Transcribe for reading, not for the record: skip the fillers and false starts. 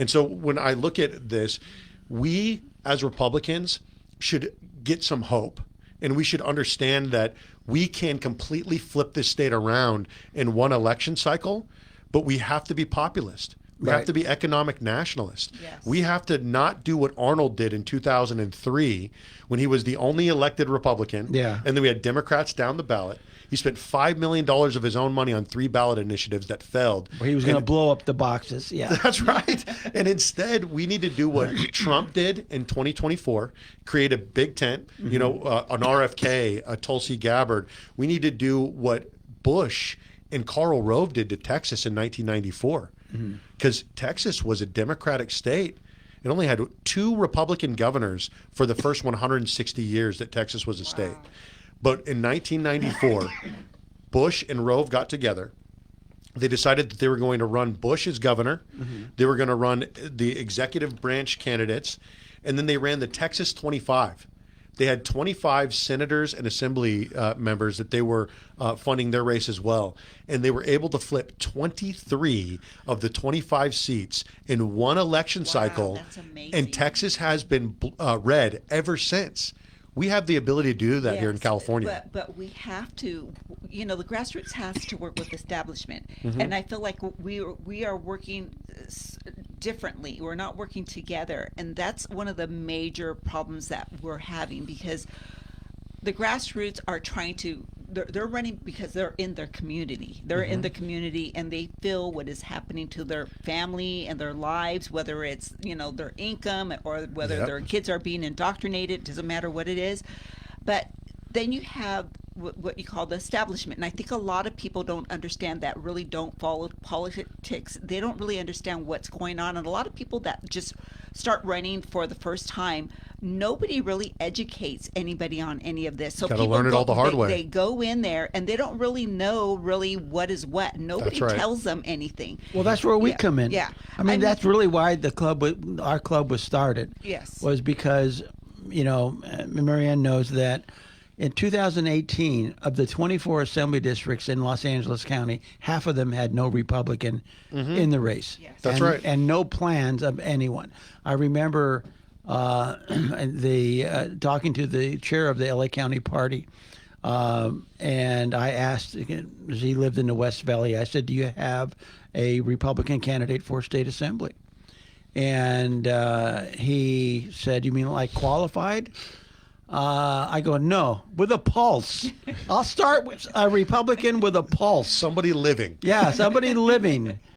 And so when I look at this, we as Republicans should get some hope, and we should understand that we can completely flip this state around in one election cycle, but we have to be populist. We have to be economic nationalist. Yes. We have to not do what Arnold did in 2003 when he was the only elected Republican. Yeah. And then we had Democrats down the ballot. He spent $5 million of his own money on 3 ballot initiatives that failed. Where he was going to blow up the boxes. Yeah. That's right. And instead, we need to do what Trump did in 2024, create a big tent, an RFK, a Tulsi Gabbard. We need to do what Bush and Karl Rove did to Texas in 1994. Because Texas was a Democratic state. It only had 2 Republican governors for the first 160 years that Texas was a state. But in 1994, Bush and Rove got together. They decided that they were going to run Bush as governor. They were going to run the executive branch candidates. And then they ran the Texas 25. They had 25 senators and assembly members that they were funding their race as well. And they were able to flip 23 of the 25 seats in one election cycle. That's amazing. And Texas has been red ever since. We have the ability to do that here in California. But we have to, the grassroots has to work with establishment. Mm-hmm. And I feel like we are working differently. We're not working together. And that's one of the major problems that we're having, because the grassroots are trying to, they're running because they're in their community. They're in the community, and they feel what is happening to their family and their lives, whether it's, their income or whether their kids are being indoctrinated. It doesn't matter what it is. But then you have what you call the establishment. And I think a lot of people don't understand that, really don't follow politics. They don't really understand what's going on. And a lot of people that just start running for the first time, nobody really educates anybody on any of this. So Gotta people learn it all the hard way. They go in there and they don't really know what is what. Nobody That's right. tells them anything. Well, that's where we come in. Yeah. I mean, that's really why our club was started. Yes. Was because, Marianne knows that in 2018, of the 24 assembly districts in Los Angeles County, half of them had no Republican in the race. Yes. That's right. And no plans of anyone. I remember talking to the chair of the LA County Party, and I asked, as he lived in the West Valley, I said, do you have a Republican candidate for state assembly? And he said, you mean like qualified? I go, no, with a pulse. I'll start with a Republican with a pulse. Somebody living. Yeah, somebody living.